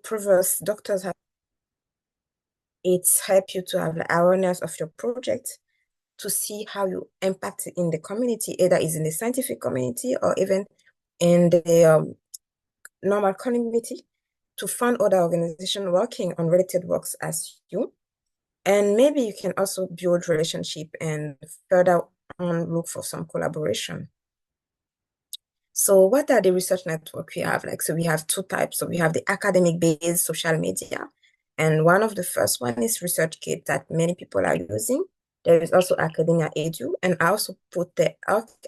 previous doctors have, it's help you to have the awareness of your project, to see how you impact in the community, either is in the scientific community or even in the normal community, to find other organizations working on related works as you. And maybe you can also build relationship and further on look for some collaboration. So what are the research network we have? Like, so we have two types. So we have the academic-based social media. And one of the first one is ResearchGate that many people are using. There is also Academia Edu. And I also put the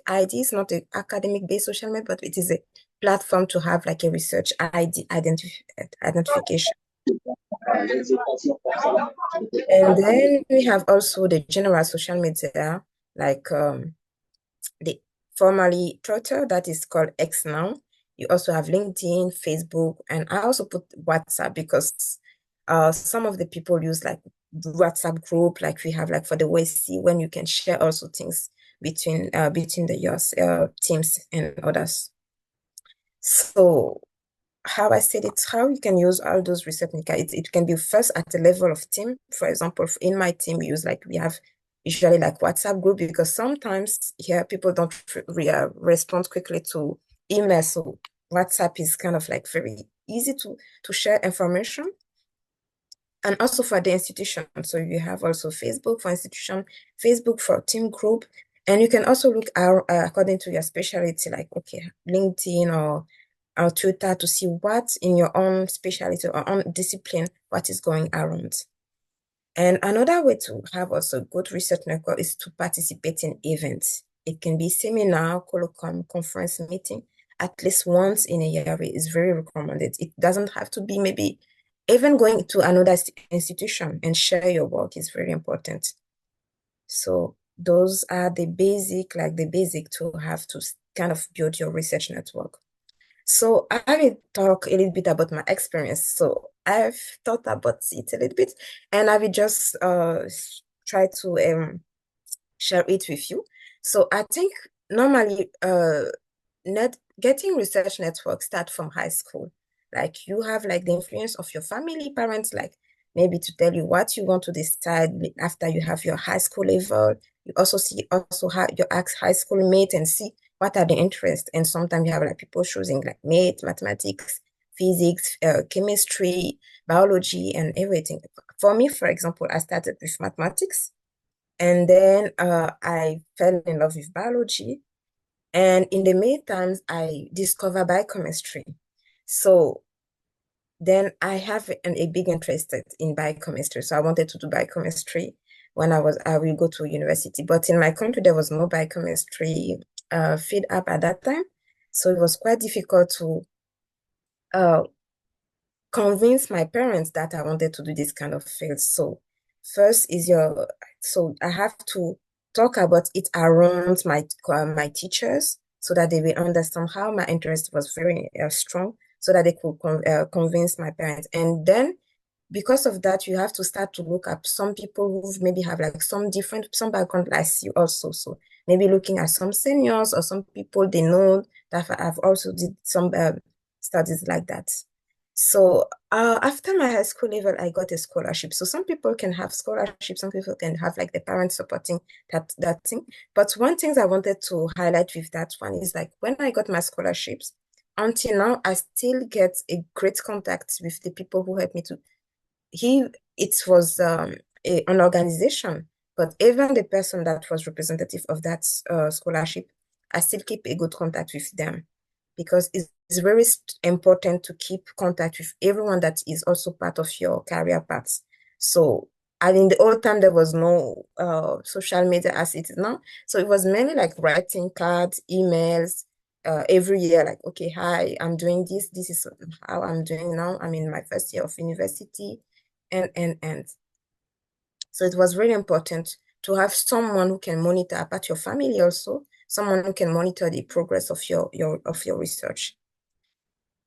ID, is not the academic-based social media, but it is a platform to have like a research ID identification. And then we have also the general social media, like the formerly Twitter, that is called X now. You also have LinkedIn, Facebook, and I also put WhatsApp because some of the people use like WhatsApp group, like we have like for the O.S.C, when you can share also things between the US teams and others. So how I said it, how you can use all those research it can be first at the level of team. For example, in my team, we have usually like WhatsApp group because sometimes here people don't respond quickly to email. So WhatsApp is kind of like very easy to share information. And also for the institution. So you have also Facebook for institution, Facebook for team group. And you can also look out according to your specialty, like, okay, LinkedIn or Twitter to see what in your own specialty or own discipline, what is going around. And another way to have also good research network is to participate in events. It can be seminar, colloquium, conference meeting, at least once in a year is very recommended. It doesn't have to be maybe even going to another institution and share your work is very important. So those are the basic to have to kind of build your research network. So I will talk a little bit about my experience. So I've thought about it a little bit, and I will just try to share it with you. So I think normally getting research network start from high school. Like you have like the influence of your family, parents, like maybe to tell you what you want to decide after you have your high school level. You also see how your high school mate and see what are the interests. And sometimes you have like people choosing like mathematics, physics, chemistry, biology, and everything. For me, for example, I started with mathematics, and then I fell in love with biology. And in the meantime, I discovered biochemistry. So then I have a big interest in biochemistry. So I wanted to do biochemistry when I will go to university. But in my country, there was no biochemistry field up at that time. So it was quite difficult to convince my parents that I wanted to do this kind of field. So first is so I have to talk about it around my teachers so that they will understand how my interest was very strong, so that they could convince my parents. And then because of that, you have to start to look up some people who maybe have like some background like you also. So maybe looking at some seniors or some people they know that have also did some studies like that. So after my high school level, I got a scholarship. So some people can have scholarships, some people can have like the parents supporting that thing. But one thing I wanted to highlight with that one is like when I got my scholarships, until now, I still get a great contact with the people who helped me to. It was an organization, but even the person that was representative of that scholarship, I still keep a good contact with them because it's very important to keep contact with everyone that is also part of your career path. So, and in the old time, there was no social media as it is now. So it was mainly like writing cards, emails, every year, like, okay, hi, I'm doing this. This is how I'm doing now. I'm in my first year of university, and. So it was really important to have someone who can monitor, apart your family also, someone who can monitor the progress of your research.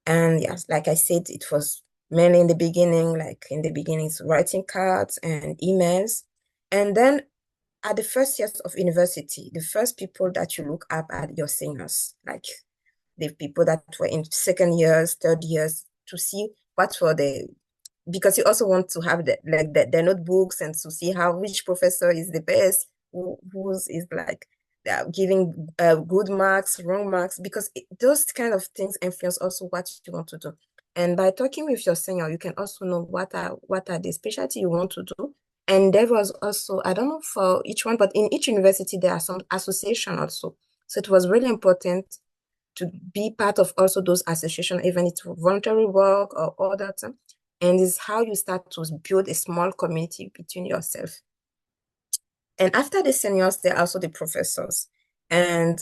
And yes, like I said, it was mainly in the beginning, it's writing cards and emails. And then at the first years of university, the first people that you look up are your seniors, like the people that were in second years, third years, to see what were the, because you also want to have the notebooks and to see how which professor is the best, who's is like giving good marks, wrong marks, because those kind of things influence also what you want to do. And by talking with your senior, you can also know what are the specialty you want to do. And there was also, I don't know for each one, but in each university there are some association also. So it was really important to be part of also those associations, even if it's voluntary work or all that. And it's how you start to build a small community between yourself. And after the seniors, there are also the professors. And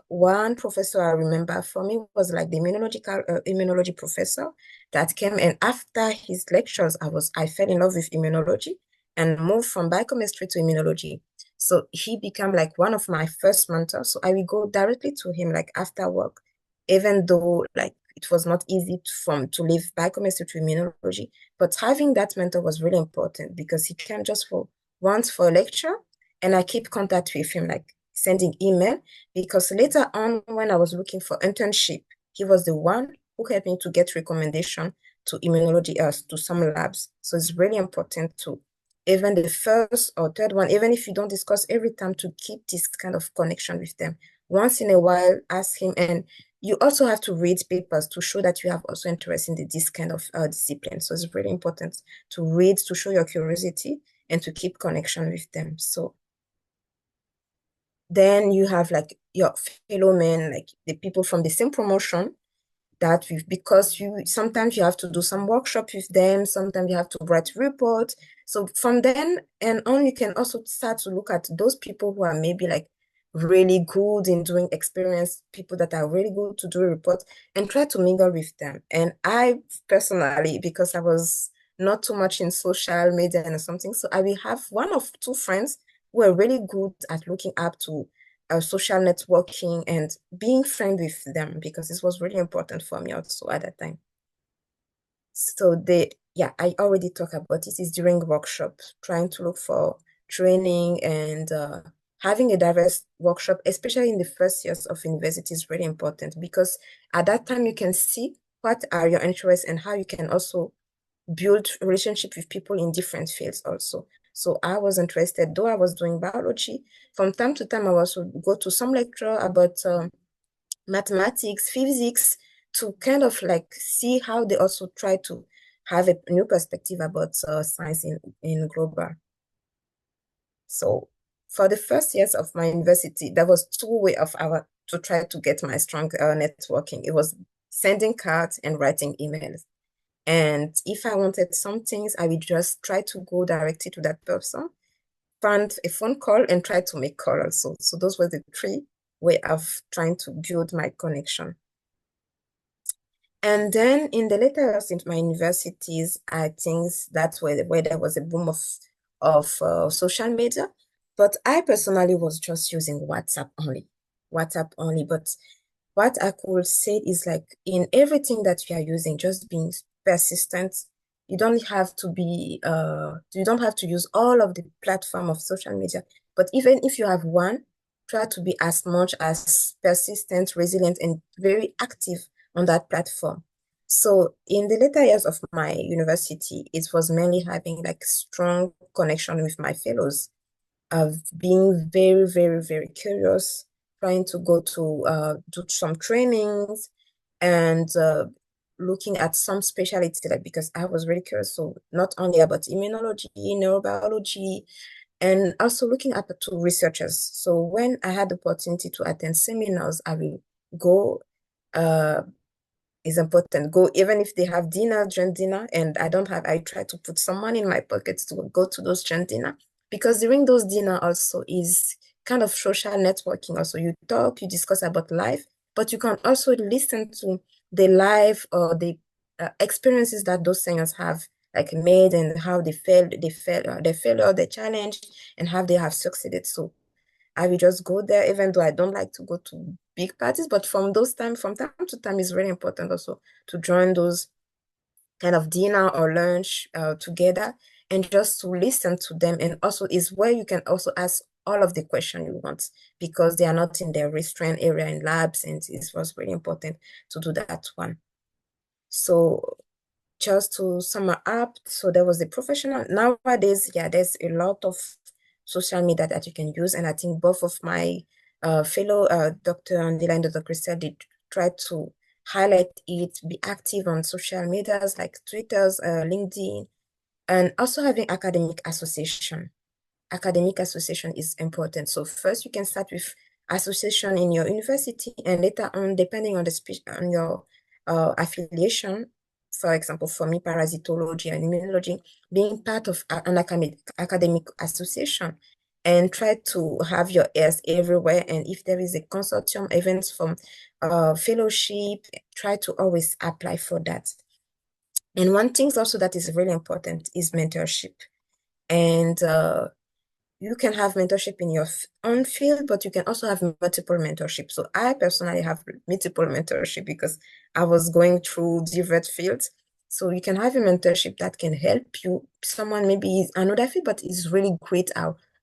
one professor I remember for me was like the immunology professor that came. And after his lectures, I fell in love with immunology and moved from biochemistry to immunology. So he became like one of my first mentors. So I will go directly to him like after work, even though like it was not easy to leave biochemistry to immunology. But having that mentor was really important because he came just for once for a lecture, and I keep contact with him, like sending email, because later on when I was looking for internship, he was the one who helped me to get recommendation to immunology, to some labs. So it's really important to, even the first or third one, even if you don't discuss every time, to keep this kind of connection with them. Once in a while, ask him, and you also have to read papers to show that you have also interest in this kind of discipline. So it's really important to read, to show your curiosity, and to keep connection with them. So then you have like your fellow men, like the people from the same promotion that with, because you sometimes you have to do some workshop with them, sometimes you have to write report. So from then and on, you can also start to look at those people who are maybe like really good in doing experience, people that are really good to do a report, and try to mingle with them. And I personally, because I was not too much in social media and something, so I will have one of two friends who are really good at looking up to social networking and being friend with them, because this was really important for me also at that time. So yeah, I already talked about this is during workshop, trying to look for training and having a diverse workshop, especially in the first years of university, is really important because at that time you can see what are your interests and how you can also build relationship with people in different fields also. So I was interested, though I was doing biology, from time to time I also go to some lecture about mathematics, physics, to kind of like see how they also try to have a new perspective about science in global. So for the first years of my university, there was two way of our to try to get my strong networking. It was sending cards and writing emails. And if I wanted some things, I would just try to go directly to that person, find a phone call, and try to make call also. So those were the three way of trying to build my connection. And then in the later years in my universities, I think that's where there was a boom of social media. But I personally was just using WhatsApp only. WhatsApp only. But what I could say is like in everything that you are using, just being persistent. You don't have to use all of the platform of social media. But even if you have one, try to be as much as persistent, resilient, and very active on that platform. So in the later years of my university, it was mainly having like strong connection with my fellows, of being very, very, very curious, trying to go to do some trainings and looking at some specialty, like because I was really curious. So not only about immunology, neurobiology, and also looking up to researchers. So when I had the opportunity to attend seminars, I will go. Is important. Go even if they have dinner, joint dinner, and I don't have. I try to put some money in my pockets to go to those joint dinner, because during those dinner also is kind of social networking. Also, you talk, you discuss about life, but you can also listen to the life or the experiences that those singers have like made, and how they failure, they challenge, and how they have succeeded. So I will just go there, even though I don't like to go to big parties. But from time to time, it's very important also to join those kind of dinner or lunch together, and just to listen to them. And also is where you can also ask all of the questions you want, because they are not in their restrained area in labs, and it was really important to do that one. So just to sum up, so there was the professional. Nowadays, yeah, there's a lot of social media that you can use, and I think both of my fellow Dr. Andila and Dr. Christel did try to highlight it, be active on social medias like Twitter's, LinkedIn, and also having academic association is important. So first you can start with association in your university, and later on, depending on the on your affiliation, for example, for me, parasitology and immunology, being part of an academic association and try to have your ears everywhere. And if there is a consortium events from fellowship, try to always apply for that. And one thing also that is really important is mentorship. And you can have mentorship in your own field, but you can also have multiple mentorship. So I personally have multiple mentorship because I was going through different fields. So you can have a mentorship that can help you. Someone maybe is another field, but is really great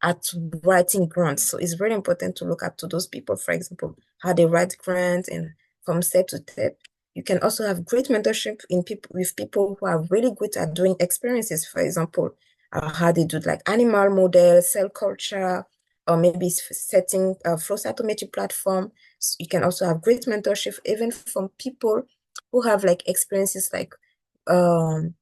at writing grants. So it's very important to look up to those people, for example, how they write grants and from step to step. You can also have great mentorship in people with people who are really good at doing experiences, for example, how they do like animal model, cell culture, or maybe setting a flow cytometry platform. So you can also have great mentorship even from people who have like experiences like um,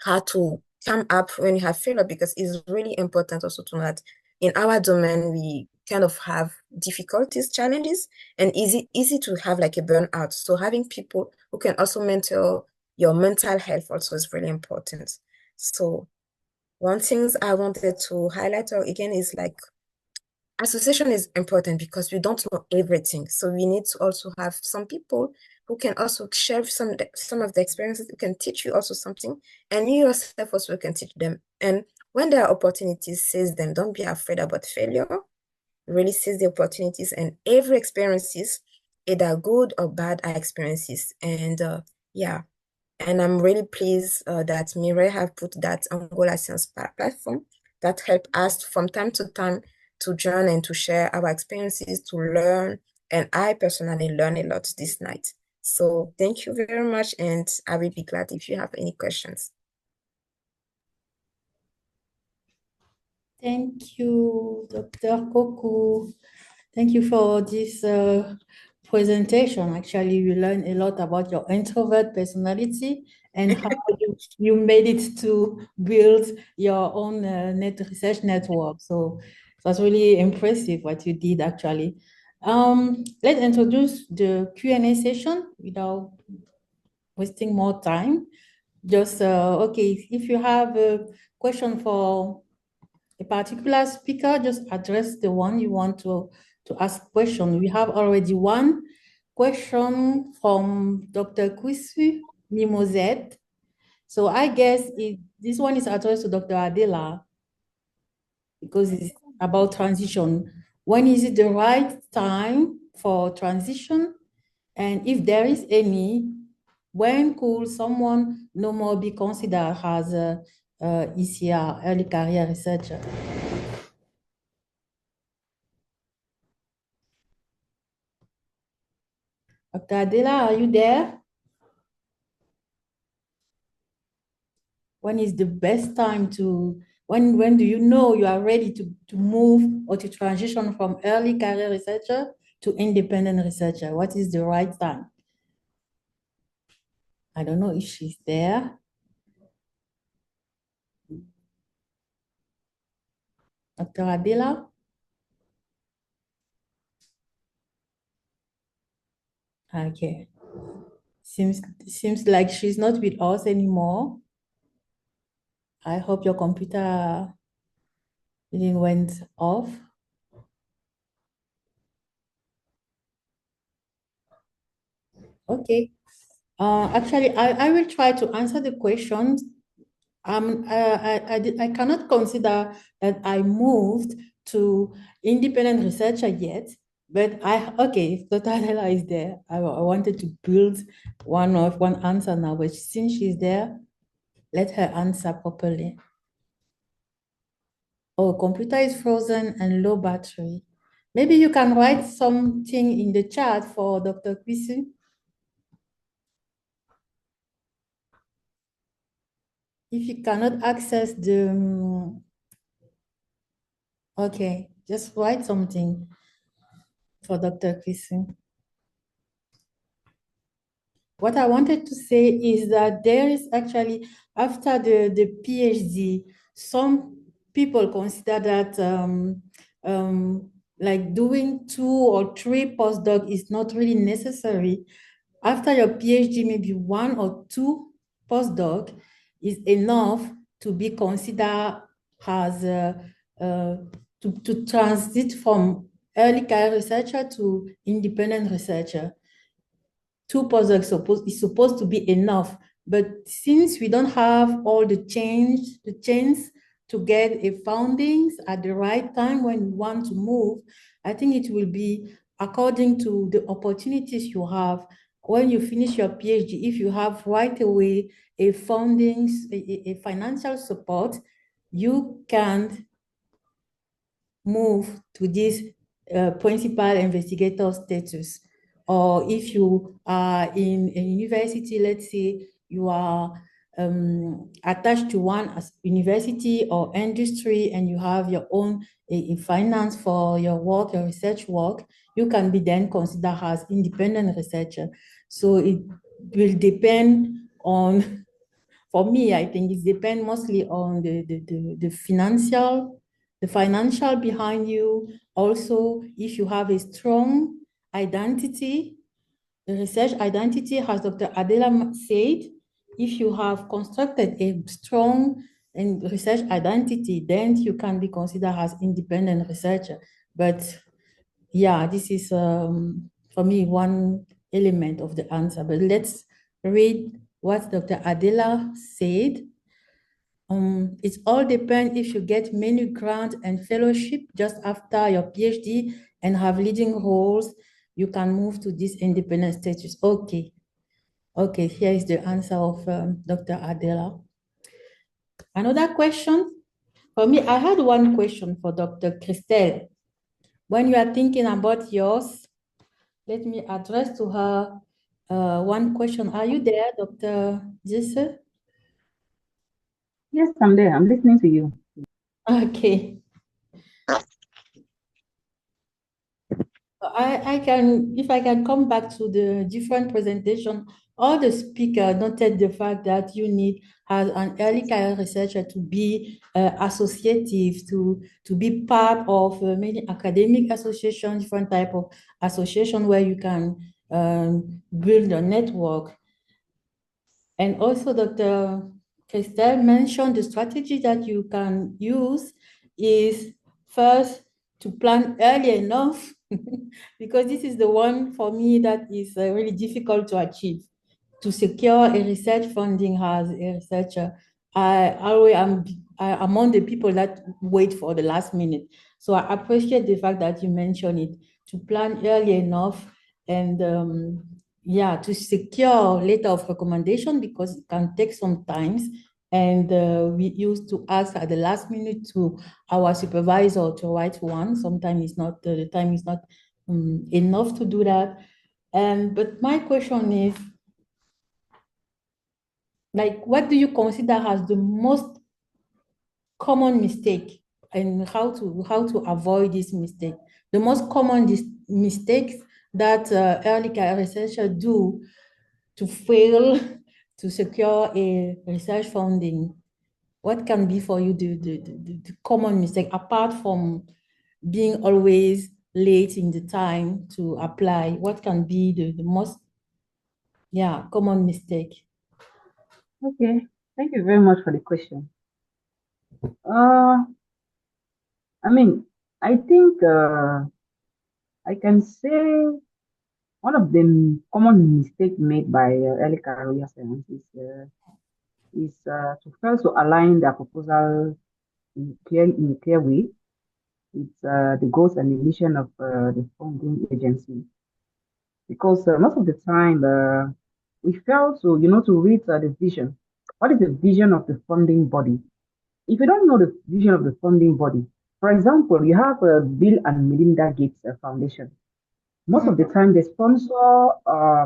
how to come up when you have failure, because it's really important also to know that in our domain, we kind of have difficulties, challenges, and easy to have like a burnout. So having people who can also mentor your mental health also is really important. So one thing I wanted to highlight again is like association is important because we don't know everything. So we need to also have some people who can also share some of the experiences, who can teach you also something, and you yourself also can teach them. And when there are opportunities, seize them. Don't be afraid about failure. Really seize the opportunities, and every experiences, either good or bad, are experiences. And yeah. And I'm really pleased that Mireille have put that Angola Science platform that help us from time to time to join and to share our experiences, to learn. And I personally learn a lot this night. So thank you very much. And I will be glad if you have any questions. Thank you, Dr. Kokou. Thank you for this presentation. Actually, we learned a lot about your introvert personality and how you made it to build your own research network. So it was really impressive what you did actually. Let's introduce the Q&A session without wasting more time. Just, okay, if you have a question for a particular speaker, just address the one you want to ask question. We have already one question from Dr. Kwisi Mimosette. So I guess this one is addressed to Dr. Adela because it's about transition. When is it the right time for transition? And if there is any, when could someone no more be considered as a ECR, early career researcher? Dr. Adela, are you there? When is the best time to, when do you know you are ready to move or to transition from early career researcher to independent researcher? What is the right time? I don't know if she's there. Dr. Adela? Okay. Seems like she's not with us anymore. I hope your computer didn't went off. Okay. Actually, I will try to answer the questions. I cannot consider that I moved to independent researcher yet, but okay, Dr. Adela is there. I wanted to build one answer now, but since she's there, let her answer properly. Oh, computer is frozen and low battery. Maybe you can write something in the chat for Dr. Kwisi. if you cannot access the, okay, just write something for Dr. Christine. What I wanted to say is that there is actually, after the PhD, some people consider that like doing 2 or 3 postdoc is not really necessary. After your PhD, maybe 1 or 2 postdoc is enough to be considered as uh, to transit from early career researcher to independent researcher. 2 postdocs is supposed to be enough. But since we don't have all the chance to get a foundings at the right time when we want to move, I think it will be according to the opportunities you have. When you finish your PhD, if you have right away a foundings, a financial support, you can move to this principal investigator status. Or if you are in a university, let's say you are attached to one as university or industry and you have your own finance for your work, your research work, you can be then considered as independent researcher. So it will depend on, for me, I think it depends mostly on the financial behind you. Also, if you have a strong identity, the research identity, as Dr. Adela said, if you have constructed a strong and research identity, then you can be considered as independent researcher. But yeah, this is for me one element of the answer. But let's read what Dr. Adela said. It all depends if you get many grants and fellowship just after your PhD and have leading roles, you can move to this independent status. Okay. Okay, here is the answer of Dr. Adela. Another question? For me, I had one question for Dr. Christelle. When you are thinking about yours, let me address to her one question. Are you there, Dr. Jesse? Yes, I'm there. I'm listening to you. Okay. I can, if I can come back to the different presentation, all the speaker noted the fact that you need as an early career researcher to be associative, to be part of many academic associations, different type of association where you can build a network. And also Dr. Christelle mentioned the strategy that you can use is first to plan early enough because this is the one for me that is really difficult to achieve. To secure a research funding as a researcher, I always am among the people that wait for the last minute. So I appreciate the fact that you mentioned it, to plan early enough and yeah, to secure letter of recommendation because it can take some times. And we used to ask at the last minute to our supervisor to write one. Sometimes it's not, the time is not enough to do that. But my question is, like, what do you consider as the most common mistake and how to avoid this mistake? The most common mistakes that early career researchers do to fail to secure a research funding. What can be for you the common mistake apart from being always late in the time to apply? What can be the most common mistake? Okay, thank you very much for the question. Uh, I mean, I think I can say one of the common mistakes made by early career scientists is to fail to align their proposal in a clear way. It's the goals and the mission of the funding agency. Because most of the time we fail to, to read the vision. What is the vision of the funding body? If you don't know the vision of the funding body, for example, you have a Bill and Melinda Gates Foundation. Most of the time, they sponsor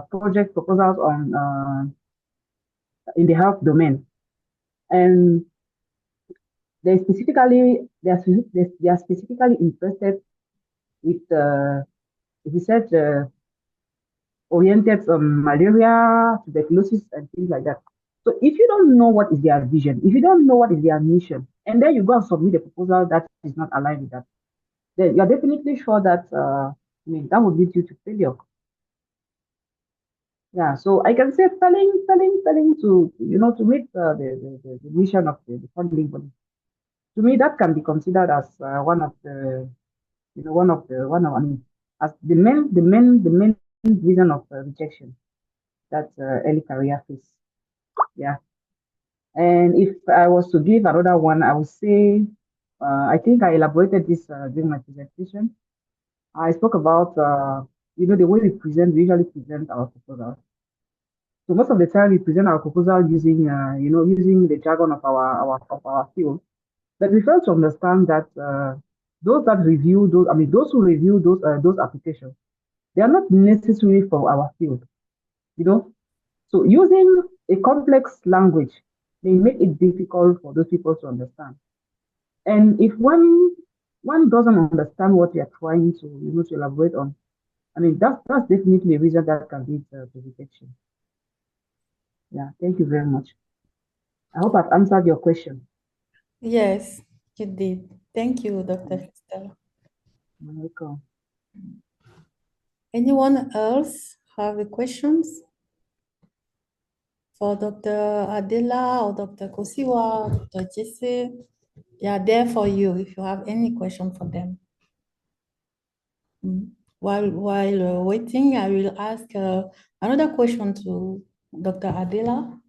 project proposals on in the health domain. And they are specifically interested with research oriented on malaria, tuberculosis, and things like that. So if you don't know what is their vision, if you don't know what is their mission, and then you go and submit a proposal that is not aligned with that, then you're definitely sure that that would lead you to failure. Yeah, so I can say failing to meet the mission of the funding body. To me, that can be considered as one of the I mean, as the main reason of rejection that early career phase. Yeah, and if I was to give another one, I would say I think I elaborated this during my presentation. I spoke about the way we usually present our proposal. So most of the time we present our proposal using using the jargon of our field. But we fail to understand that those who review those applications, they are not necessarily from our field. You know, so using a complex language may make it difficult for those people to understand. And if one doesn't understand what you're trying to elaborate on, I mean that's definitely a reason that can lead to rejection. Yeah, thank you very much. I hope I've answered your question. Yes, you did. Thank you, Dr. Stella. You're welcome. Anyone else have a questions for Dr. Adela or Dr. Kosiwa, Dr. Jesse? They are there for you if you have any question for them. While waiting, I will ask another question to Dr. Adela.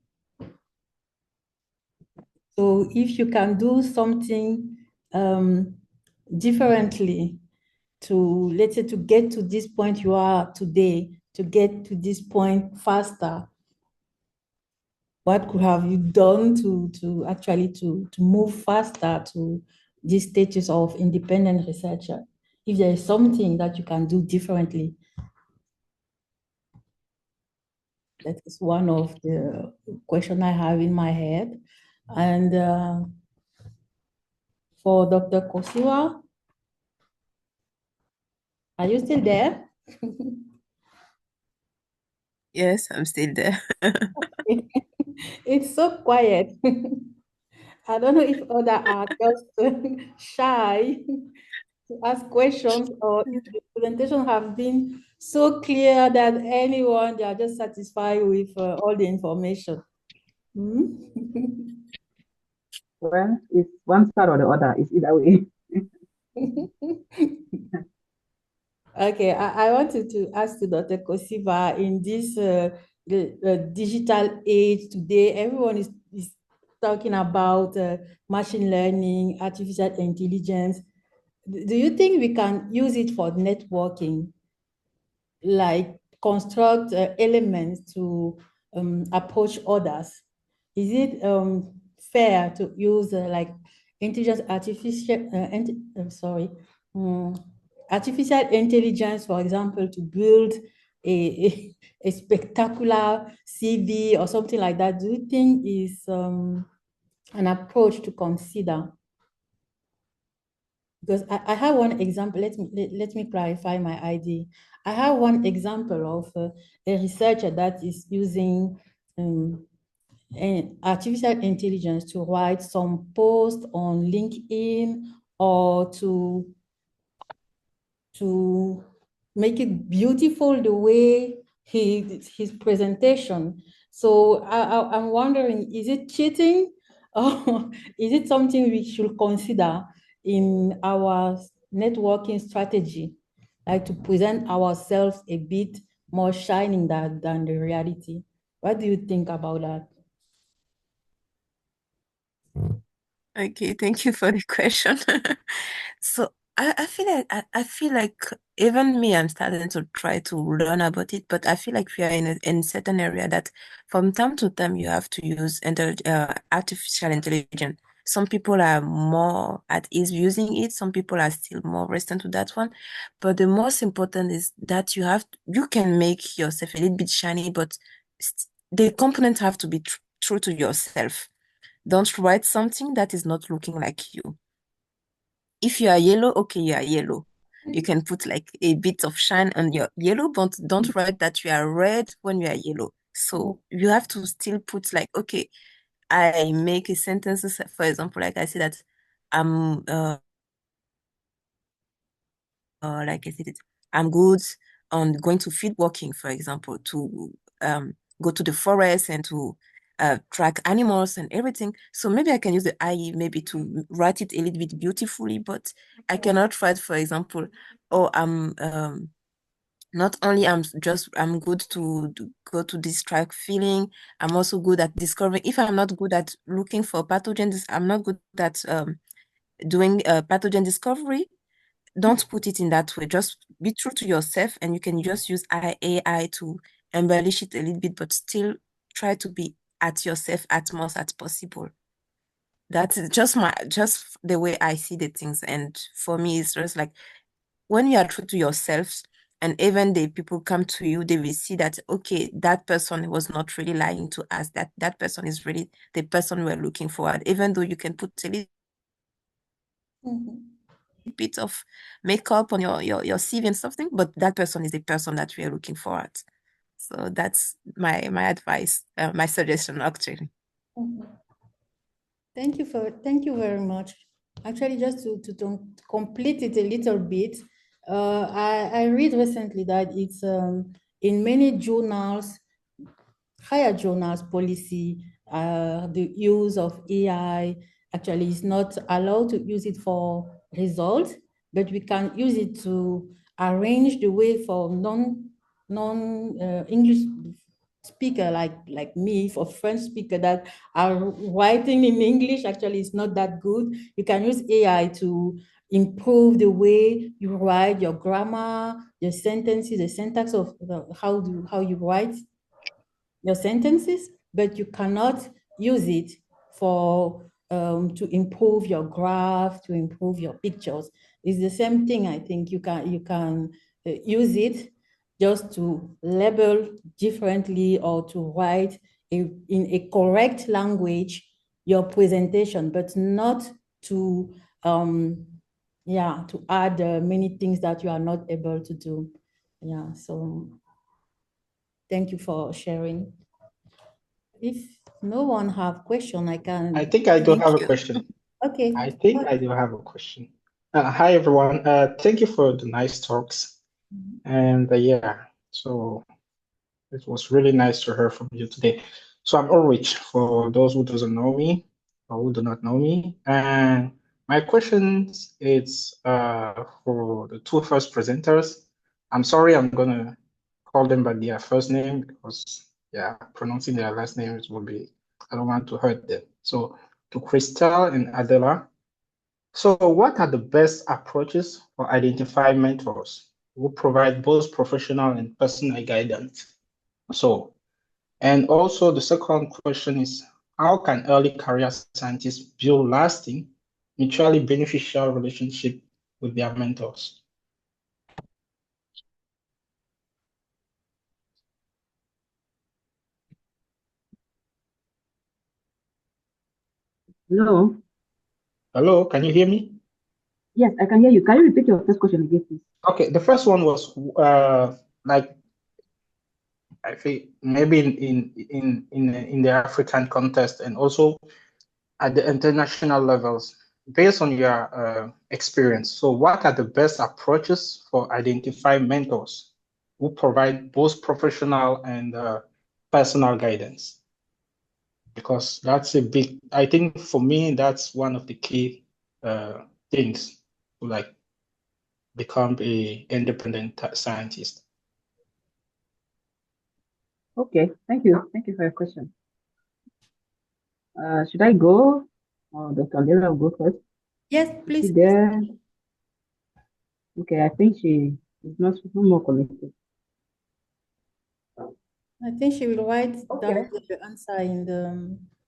So if you can do something differently to, let's say, to get to this point you are today, to get to this point faster, what could have you done to actually to move faster to this status of independent researcher? If there is something that you can do differently, that is one of the questions I have in my head. And for Dr. Kosiwa, are you still there? Yes, I'm still there. It's so quiet. I don't know if others are just shy to ask questions, or if the presentation have been so clear that anyone, they are just satisfied with all the information. Hmm? Well, it's one side or the other. It's either way. Okay, I wanted to ask you, Dr. Kosiva, in this the digital age today, everyone is talking about machine learning, artificial intelligence. Do you think we can use it for networking, like construct elements to approach others? Is it fair to use like intelligence, artificial intelligence, for example, to build a spectacular CV or something like that? Do you think is an approach to consider? Because I have one example. Let me clarify my idea. I have one example of a researcher that is using artificial intelligence to write some post on LinkedIn, or to make it beautiful the way his presentation. So I'm wondering, is it cheating or is it something we should consider in our networking strategy, like to present ourselves a bit more shining than the reality? What do you think about that? Okay, thank you for the question. So I feel like even me, I'm starting to try to learn about it, but I feel like we are in a certain area that from time to time you have to use artificial intelligence. Some people are more at ease using it, some people are still more resistant to that one. But the most important is that you can make yourself a little bit shiny, but the components have to be true to yourself. Don't write something that is not looking like you. If you are yellow, okay, you are yellow. You can put like a bit of shine on your yellow, but don't write that you are red when you are yellow. So you have to still put like, okay, I make a sentence, for example, like I say that I'm like I said it, I'm good on going to field walking, for example, to go to the forest and to track animals and everything. So maybe I can use the IE maybe to write it a little bit beautifully, but I cannot write, for example, oh, I'm not only I'm good to go to this track feeling, I'm also good at discovering. If I'm not good at looking for pathogens, I'm not good at doing pathogen discovery. Don't put it in that way. Just be true to yourself, and you can just use AI to embellish it a little bit, but still try to be at yourself as much as possible. That's just the way I see the things. And for me, it's just like when you are true to yourself, and even the people come to you, they will see that okay, that person was not really lying to us. That person is really the person we're looking for. Even though you can put a little bit of makeup on your CV and something, but that person is the person that we are looking for at. So that's my advice, my suggestion actually. Thank you very much. Actually, just to complete it a little bit, I read recently that it's in many journals, higher journals policy, the use of AI actually is not allowed to use it for results, but we can use it to arrange the way for non English speaker like me, for French speaker that are writing in English actually is not that good. You can use AI to improve the way you write, your grammar, your sentences, the syntax of how you write your sentences, but you cannot use it for to improve your graph, to improve your pictures. It's the same thing. I think you can use it just to label differently or to write in a correct language your presentation, but not to to add many things that you are not able to do. Yeah, so thank you for sharing. If no one have question, I can. I think I do Thank have a you. question. Okay. I think I do have a question. Hi, everyone. Thank you for the nice talks. And yeah, so it was really nice to hear from you today. So I'm Ulrich, for those who doesn't know me or who do not know me. And my question is for the two first presenters. I'm sorry, I'm gonna call them by their first name because yeah, pronouncing their last names will be, I don't want to hurt them. So to Christelle and Adela. So what are the best approaches for identifying mentors who provide both professional and personal guidance? So, and also the second question is, how can early career scientists build lasting, mutually beneficial relationship with their mentors? Hello. Hello, can you hear me? Yes, I can hear you. Can you repeat your first question again, please? Okay, the first one was like I think maybe in the African context and also at the international levels, based on your experience. So what are the best approaches for identifying mentors who provide both professional and personal guidance? Because that's a big, I think for me, that's one of the key things to like become a independent scientist. Okay, thank you. Thank you for your question. Should I go? Or Dr. Lera will go first? Yes, Is she please. there? Okay, I think she is not no more connected. I think she will write down Okay. the answer in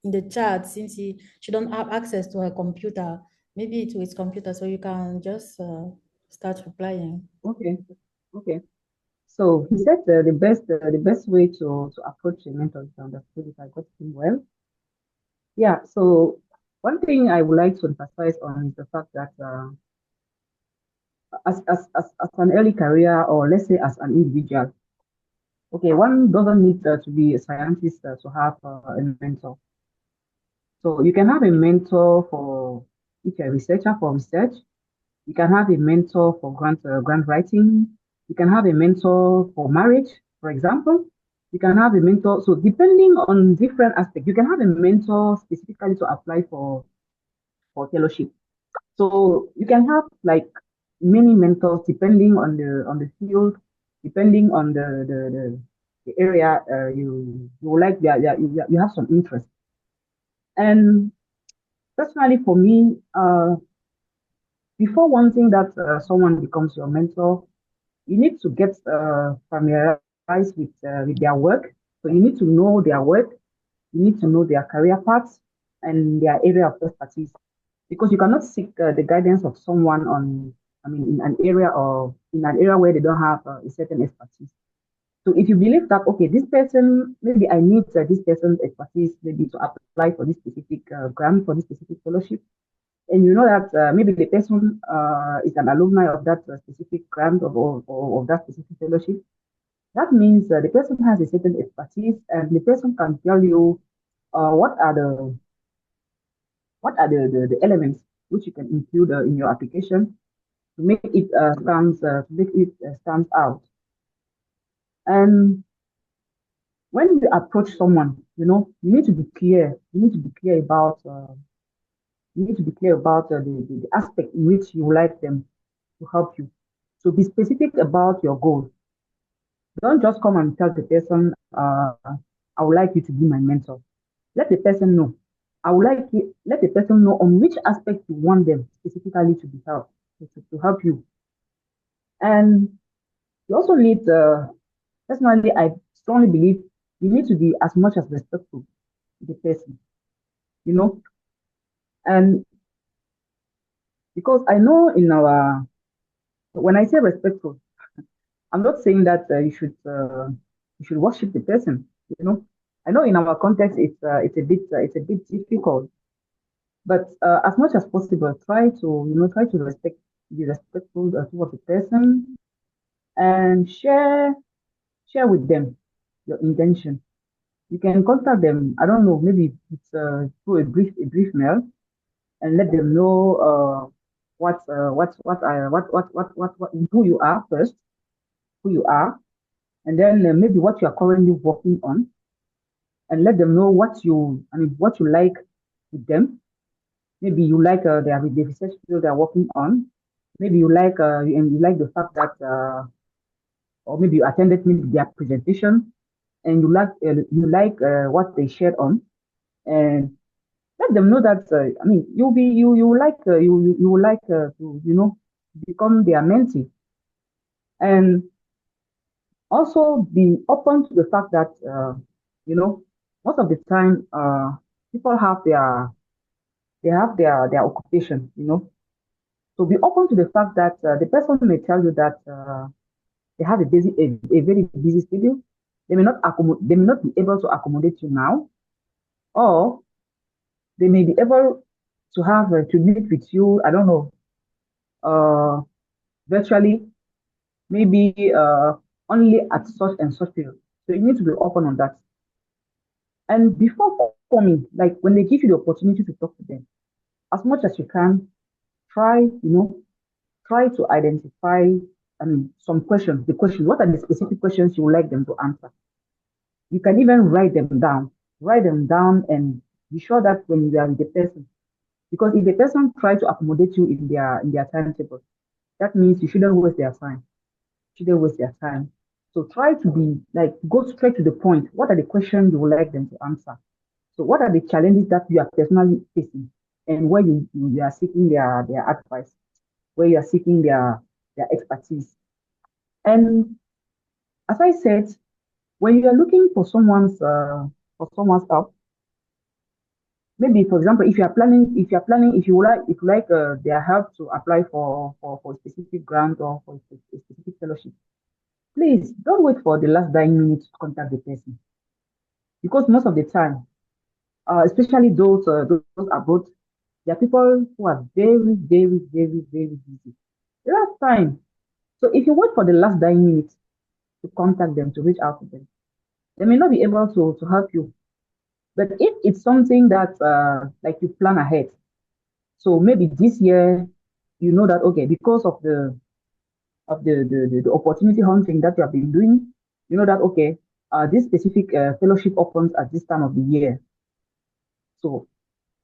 the chat since she don't have access to her computer. Maybe to his computer, so you can just start replying. Okay. Okay. So he said the best way to approach a mentor is to understood if I got him well Yeah, so one thing I would like to emphasize on is the fact that as an early career, or let's say as an individual, okay, one doesn't need to be a scientist to have a mentor. So you can have a mentor for, if you're a researcher, for research. You can have a mentor for grant writing. You can have a mentor for marriage, for example. You can have a mentor. So depending on different aspects, you can have a mentor specifically to apply for fellowship. So you can have like many mentors depending on the field, depending on the area you like. You have some interest. And personally, for me, before wanting that someone becomes your mentor, you need to get familiarized with their work. So you need to know their work, you need to know their career paths and their area of expertise, because you cannot seek the guidance of someone on, I mean, in an area where they don't have a certain expertise. So if you believe that, okay, this person, maybe I need this person's expertise, maybe to apply for this specific grant, for this specific fellowship, and you know that maybe the person is an alumni of that specific grant or of that specific fellowship, that means the person has a certain expertise, and the person can tell you what are the elements which you can include in your application to make it stands out. And when you approach someone, you need to be clear. You need to be clear about the aspect in which you would like them to help you. So be specific about your goal. Don't just come and tell the person, I would like you to be my mentor. Let the person know. Let the person know on which aspect you want them specifically to be helped, to help you. And you also need, personally, I strongly believe you need to be as much as respectful to the person, you know. And because I know when I say respectful, I'm not saying that you should worship the person. You know, I know in our context it's a bit difficult, but as much as possible, try to be respectful towards the person, and share with them your intention. You can contact them. I don't know, maybe it's through a brief mail, and let them know what who you are first, who you are, and then maybe what you are currently working on, and let them know what you like with them. Maybe you like the research field they're working on. Maybe you like the fact that, or maybe you attended maybe their presentation, and what they shared on, and let them know that you will like you will like to become their mentee, and also be open to the fact that you know most of the time people have their occupation, so be open to the fact that the person may tell you that they have a very busy schedule. They may not be able to accommodate you now, or they may be able to have to meet with you, I don't know, uh, virtually, maybe only at such and such period. So you need to be open on that. And before forming, like when they give you the opportunity to talk to them, as much as you can, try, try to identify, some questions. The questions, what are the specific questions you would like them to answer? You can even write them down, and be sure that when you are with the person, because if the person try to accommodate you in their timetable, that means you shouldn't waste their time. Shouldn't waste their time. So try to be like go straight to the point. What are the questions you would like them to answer? So what are the challenges that you are personally facing, and where you are seeking their advice, where you are seeking their expertise. And as I said, when you are looking for someone's help, maybe for example, if you like their help to apply for a specific grant or for a specific fellowship, please don't wait for the last dying minute to contact the person, because most of the time especially those abroad. There are people who are very, very, very, very busy. They don't have time. So if you wait for the last dying minute to contact them, to reach out to them, they may not be able to help you. But if it's something that like you plan ahead, so maybe this year you know that okay, because of the opportunity hunting that you have been doing, you know that okay, this specific fellowship opens at this time of the year. So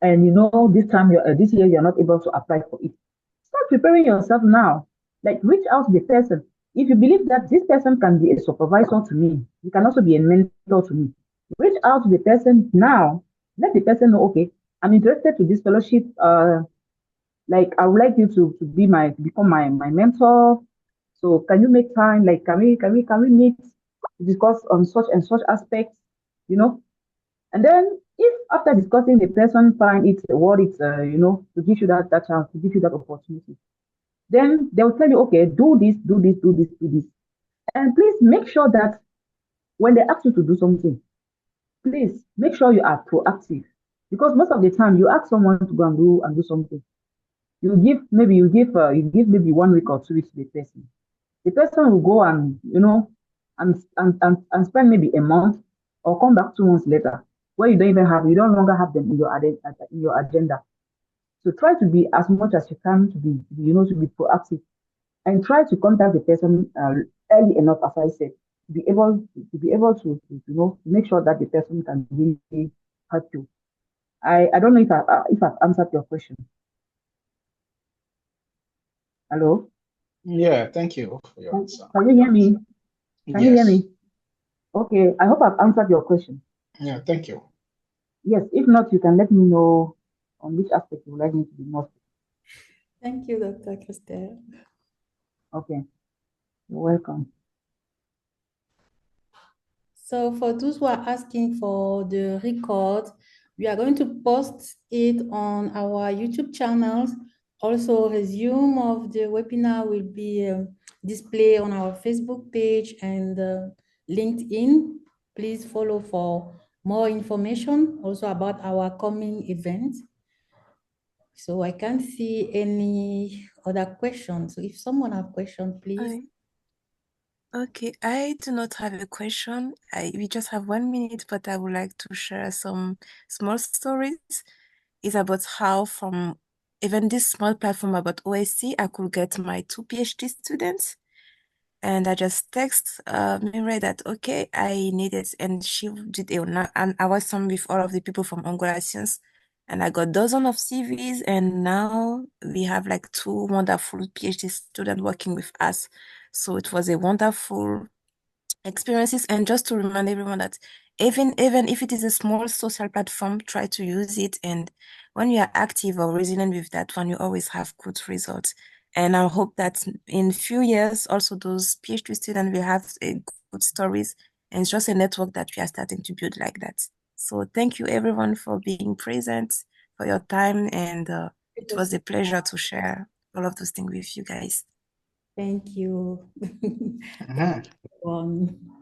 and you know this year you're not able to apply for it. Start preparing yourself now. Like reach out to the person. If you believe that this person can be a supervisor to me, you can also be a mentor to me. Reach out to the person now. Let the person know, okay, I'm interested to this fellowship. Like I would like you to be to become my mentor. So can you make time? Like can we meet to discuss on such and such aspects? You know, and then if after discussing the person find it what it's to give you that chance, to give you that opportunity, then they will tell you, okay, do this, do this, do this, do this. And please make sure that when they ask you to do something, please make sure you are proactive. Because most of the time you ask someone to go and do something. You give maybe 1 week or 2 weeks to the person. The person will go and spend maybe a month or come back 2 months later where you don't longer have them in your agenda. So try to be as much as you can to be proactive and try to contact the person early enough, as I said, to be able to make sure that the person can really help you. I don't know if I've answered your question. Hello? Yeah, thank you for your answer. Can you hear me? Can you hear Yes. me? Okay, I hope I've answered your question. Yeah, thank you. Yes, if not, you can let me know on which aspect you would like me to be more. Thank you, Dr. Christelle. Okay, you're welcome. So for those who are asking for the record, we are going to post it on our YouTube channels. Also, resume of the webinar will be displayed on our Facebook page and LinkedIn. Please follow for more information also about our coming event. So I can't see any other questions. So if someone have question, please. Okay, I do not have a question. We just have 1 minute, but I would like to share some small stories. It's about how from even this small platform about O.S.C, I could get my 2 PhD students. And I just text Mire that, okay, I need it. And she did an hour sum with all of the people from Angola Science. And I got dozens of CVs. And now we have like 2 wonderful PhD students working with us. So it was a wonderful experiences. And just to remind everyone that even if it is a small social platform, try to use it. And when you are active or resilient with that one, you always have good results. And I hope that in few years, also those PhD students will have good stories. And it's just a network that we are starting to build like that. So thank you everyone for being present, for your time. And it was a pleasure to share all of those things with you guys. Thank you. Mhm. Everyone.